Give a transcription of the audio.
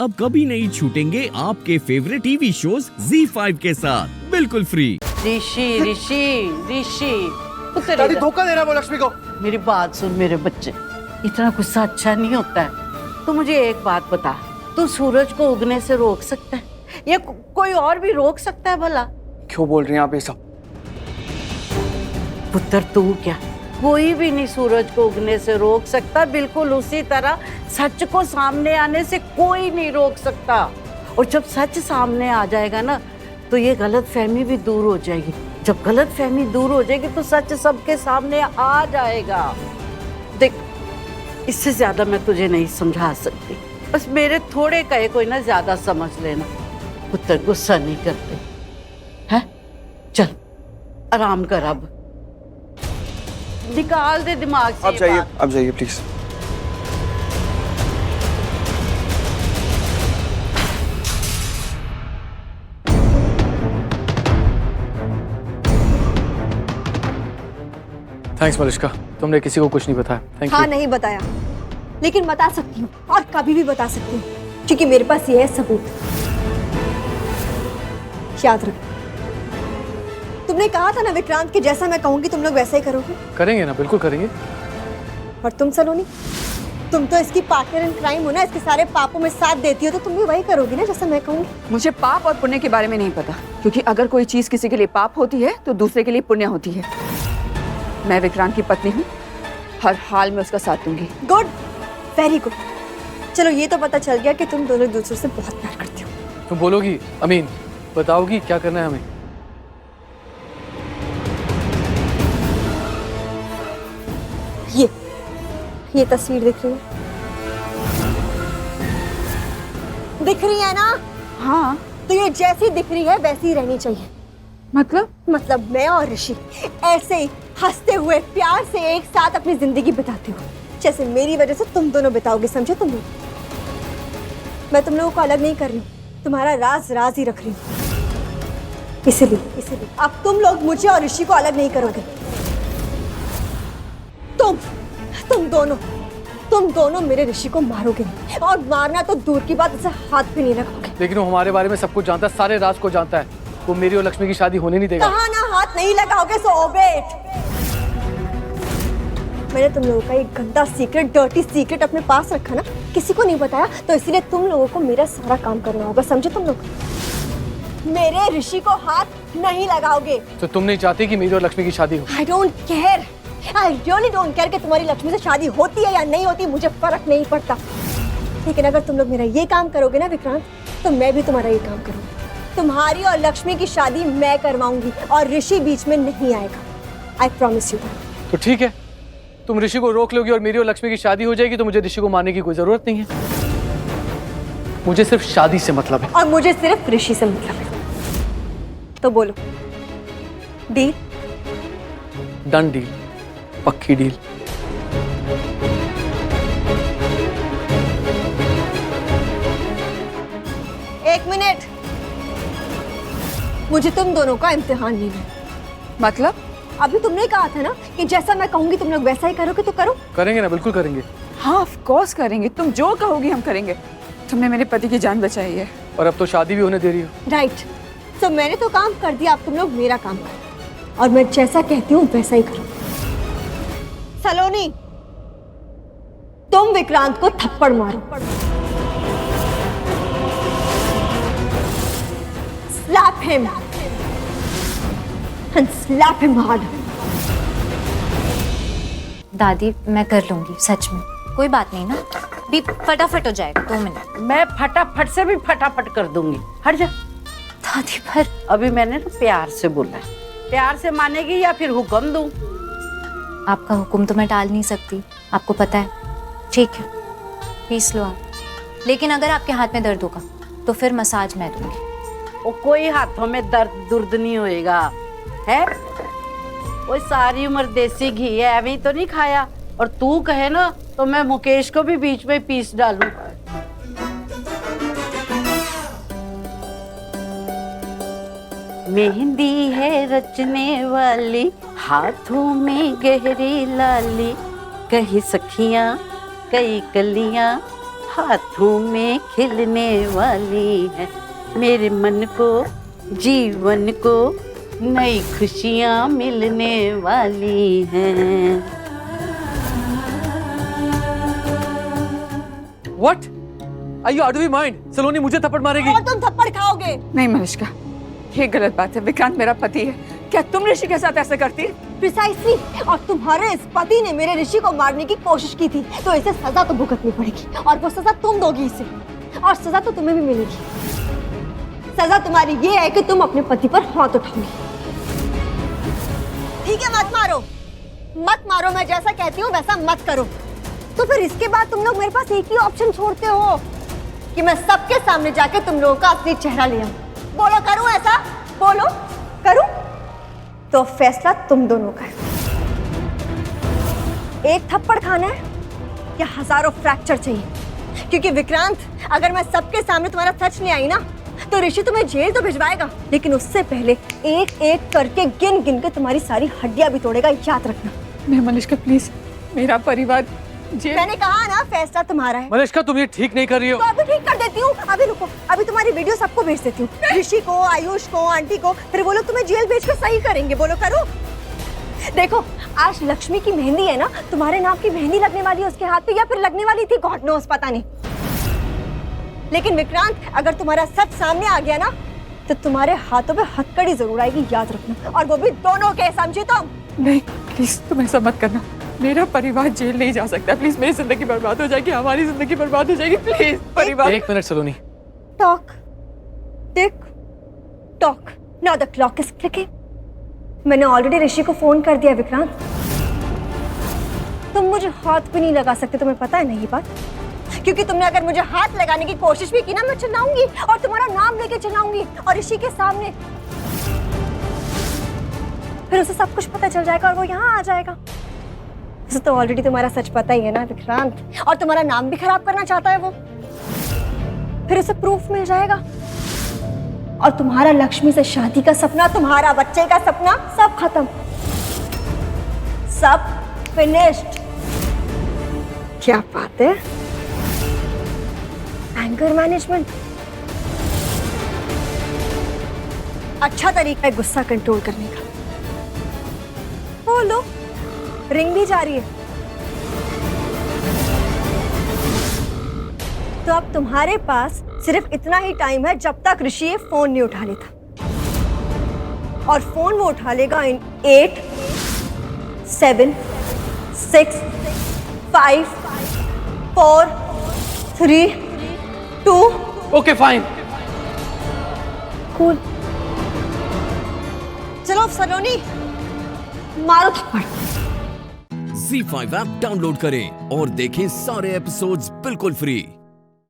अब कभी नहीं छूटेंगे आपके फेवरेट टीवी शोज ZEE5 के साथ बिल्कुल फ्री। ऋषि ऋषि ऋषि दादी धोखा दे रहा है वो लक्ष्मी को। मेरी बात सुन मेरे बच्चे, इतना गुस्सा अच्छा नहीं होता है। तू मुझे एक बात बता, तू सूरज को उगने से रोक सकता है या कोई और भी रोक सकता है भला? क्यों बोल रही हैं आप ये सब? पुत्र तू क्या, कोई भी नहीं सूरज को उगने से रोक सकता। बिल्कुल उसी तरह सच को सामने आने से कोई नहीं रोक सकता। और जब सच सामने आ जाएगा ना, तो ये गलतफहमी भी दूर हो जाएगी। जब गलतफहमी दूर हो जाएगी तो सच सबके सामने आ जाएगा। देख, इससे ज्यादा मैं तुझे नहीं समझा सकती। बस मेरे थोड़े कहे कोई ना ज्यादा समझ लेना। पुत्र गुस्सा नहीं करते हैं? चल आराम कर, अब निकाल दे दिमाग से। आप जाइए प्लीज। थैंक्स मलिष्का, तुमने किसी को कुछ नहीं बताया। थैंक हाँ यू। नहीं बताया, लेकिन बता सकती हूँ और कभी भी बता सकती हूँ, क्योंकि मेरे पास ये है सबूत। याद रख, तुमने कहा था ना विक्रांत कि जैसा मैं कहूंगी तुम लोग वैसा ही करोगे। करेंगे ना, बिल्कुल करेंगे। और तुम सलोनी, तुम तो इसकी पार्टनर इन क्राइम हो ना, इसके सारे पापों में साथ देती हो, तो तुम भी वही करोगी ना जैसा मैं कहूंगी। मुझे पाप और पुण्य के बारे में नहीं पता, क्योंकि अगर कोई चीज किसी के लिए पाप होती है तो दूसरे के लिए पुण्य होती है। मैं विक्रांत की पत्नी हूँ, हर हाल में उसका साथ दूंगी। Good, very good. चलो ये तो पता चल गया कि तुम दोनों एक दूसरे से बहुत प्यार करती हो। तुम बोलोगी अमीन, बताओगी क्या करना है हमें? ये तस्वीर दिख रही है? दिख रही है ना? हाँ, तो ये जैसी दिख रही है वैसी ही रहनी चाहिए। मतलब मैं और ऋषि ऐसे ही हंसते हुए प्यार से एक साथ अपनी जिंदगी बिताते हो, जैसे मेरी वजह से तुम दोनों बिताओगे। समझे तुम लोग? मैं तुम लोगों को अलग नहीं कर रही हूँ, तुम्हारा राज राज ही रख रही हूँ। इसीलिए अब तुम लोग मुझे और ऋषि को अलग नहीं करोगे। तुम दोनों मेरे ऋषि को मारोगे, और मारना तो दूर की बात, उसे हाथ भी नहीं लगाओगे। लेकिन वो हमारे बारे में सब कुछ जानता है, सारे राज को जानता है। वो मेरी और लक्ष्मी की शादी होने नहीं देगा। कहा ना हाथ नहीं लगाओगे, सो ओबे इट। मैंने तुम लोगों का एक गंदा सीक्रेट, डर्टी सीक्रेट अपने पास रखा ना, किसी को नहीं बताया, तो इसीलिए तुम लोगों को मेरा सारा काम करना होगा। समझे तुम लोग? मेरे ऋषि को हाथ नहीं लगाओगे। तो तुम नहीं चाहती कि मेरी और लक्ष्मी की शादी हो? I don't care, I really don't care कि तुम्हारी लक्ष्मी से शादी होती है या नहीं होती, मुझे फर्क नहीं पड़ता। लेकिन अगर तुम लोग मेरा ये काम करोगे ना विक्रांत, तो मैं भी तुम्हारा ये काम करूंगी। तुम्हारी और लक्ष्मी की शादी मैं करवाऊंगी और ऋषि बीच में नहीं आएगा। I promise you that. तो ठीक है, तुम ऋषि को रोक लोगी और मेरी और लक्ष्मी की शादी हो जाएगी, तो मुझे ऋषि को मारने की कोई जरूरत नहीं है। मुझे सिर्फ शादी से मतलब है। और मुझे सिर्फ ऋषि से मतलब है। तो बोलो, डील? डन डील, पक्की डील। एक मिनट, मुझे तुम दोनों का इम्तिहान लेना है। मतलब? अभी तुमने कहा था ना कि जैसा मैं कहूंगी तुम लोग वैसा ही करोगे, तो करो। करेंगे ना, बिल्कुल करेंगे। हाँ ऑफ कोर्स करेंगे, तुम जो कहोगी हम करेंगे। तुमने मेरे पति की जान बचाई है। और अब तो शादी भी होने दे रही हो। राइट, तो मैंने तो काम कर दिया, अब तुम लोग मेरा काम करो, और मैं जैसा कहती हूँ वैसा ही करो। सलोनी, तुम विक्रांत को थप्पड़ मारो। Slap him and slap him hard. दादी मैं कर लूंगी, सच में कोई बात नहीं ना, भी फटाफट हो जाएगा, 2 मिनट। मैं फटाफट से भी फटाफट कर दूंगी। हट जा दादी पर अभी मैंने तो प्यार से बोला है। प्यार से मानेगी या फिर हुक्म दूं? आपका हुक्म तो मैं टाल नहीं सकती, आपको पता है। ठीक है, पीस लो आप, लेकिन अगर आपके हाथ में दर्द होगा तो फिर मसाज मैं दूंगी। वो कोई हाथों में दर्द दुर्द नहीं होएगा है। वो सारी उम्र देसी घी है, अभी तो नहीं खाया। और तू कहे ना तो मैं मुकेश को भी बीच में पीस डालूं। मेहंदी है रचने वाली, हाथों में गहरी लाली, कहीं सखियां कई कलियां हाथों में खिलने वाली है, मेरे मन को जीवन को नई खुशियाँ मिलने वाली हैं। What? Are you out of your mind? सलोनी मुझे थप्पड़ मारेगी। और तुम थप्पड़ खाओगे। नहीं मलिश्का, ये गलत बात है। विक्रांत मेरा पति है, क्या तुम ऋषि के साथ ऐसा करती? प्रिसाइसली, और तुम्हारे इस पति ने मेरे ऋषि को मारने की कोशिश की थी, तो इसे सजा तो भुगतनी पड़ेगी, और वो सजा तुम दोगी इसे, और सजा तो तुम्हें भी मिलेगी। सजा तुम्हारी ये है कि तुम अपने पति पर हाथ उठाओगी। ठीक है, मत मारो, मत मारो, मैं जैसा कहती हूँ वैसा मत करो। तो फिर इसके बाद तुम लोग मेरे पास एक ही ऑप्शन छोड़ते हो कि मैं सबके सामने जाके तुम लोगों का असली चेहरा ले आऊं। बोलो, करूं ऐसा? बोलो, करूं? तो फैसला तुम दोनों का है। एक थप्पड़ खाना है या हजारों फ्रैक्चर चाहिए? क्योंकि विक्रांत, अगर मैं सबके सामने तुम्हारा सच नहीं आई ना, तो ऋषि तुम्हें जेल तो भिजवाएगा, लेकिन उससे पहले एक एक करके गिन गिन के तुम्हारी सारी हड्डियां भी तोड़ेगा, याद रखना। मैं मलिश्का प्लीज, मेरा परिवार मैंने कहा ना, फैसला तुम्हारा है। मलिश्का तुम ये ठीक नहीं कर रही हो। तो अभी ठीक कर देती हूँ। अभी रुको, अभी तुम्हारी वीडियो सबको भेज देती हूँ, ऋषि को, आयुष को, आंटी को, फिर वो लोग तुम्हें जेल भेजकर सही करेंगे। बोलो, करो? देखो, आज लक्ष्मी की मेहंदी है ना, तुम्हारे नाम की मेहंदी लगने वाली है उसके हाथ पे, या फिर लगने वाली थी, गॉड नोस, पता नहीं। लेकिन विक्रांत, अगर तुम्हारा सच सामने आ गया ना, तो तुम्हारे हाथों पे हथकड़ी जरूर आएगी, याद रखना, और वो भी दोनों के, समझे तुम? नहीं प्लीज, तुम ऐसा मत करना। मेरा परिवार जेल नहीं जा सकता। प्लीज, मेरी जिंदगी बर्बाद हो जाएगी, हमारी जिंदगी बर्बाद हो जाएगी। प्लीज परिवार। एक minute Saloni. Talk, tick tock, now the clock is ticking. मैंने ऑलरेडी ऋषि को फोन कर दिया। विक्रांत, तुम मुझे हाथ भी नहीं लगा सकते, तुम्हें पता है ना ये बात? क्योंकि तुमने अगर मुझे हाथ लगाने की कोशिश भी की ना, मैं चिल्लाऊंगी और तुम्हारा नाम लेके चिल्लाऊंगी, और ऋषि के सामने। फिर उसे सब कुछ पता चल जाएगा और वो यहाँ आ जाएगा। उसे तो ऑलरेडी तुम्हारा सच पता ही है ना विक्रांत, और तुम्हारा नाम भी खराब करना चाहता है वो। फिर उसे प्रूफ मिल जाएगा, और तुम्हारा लक्ष्मी से शादी का सपना, तुम्हारा बच्चे का सपना, सब खत्म, सब फिनिश्ड। क्या बात है, एंगर मैनेजमेंट अच्छा तरीका है गुस्सा कंट्रोल करने का। बोलो, रिंग भी जा रही है। तो अब तुम्हारे पास सिर्फ इतना ही टाइम है जब तक ऋषि ये फोन नहीं उठा लेता, और फोन वो उठा लेगा इन 8, 7, 6, 5, 4, 3, 2। Okay fine. कूल। चलो सलोनी, मारो थप्पड़। Z5 ऐप डाउनलोड करें और देखें सारे एपिसोड्स बिल्कुल फ्री।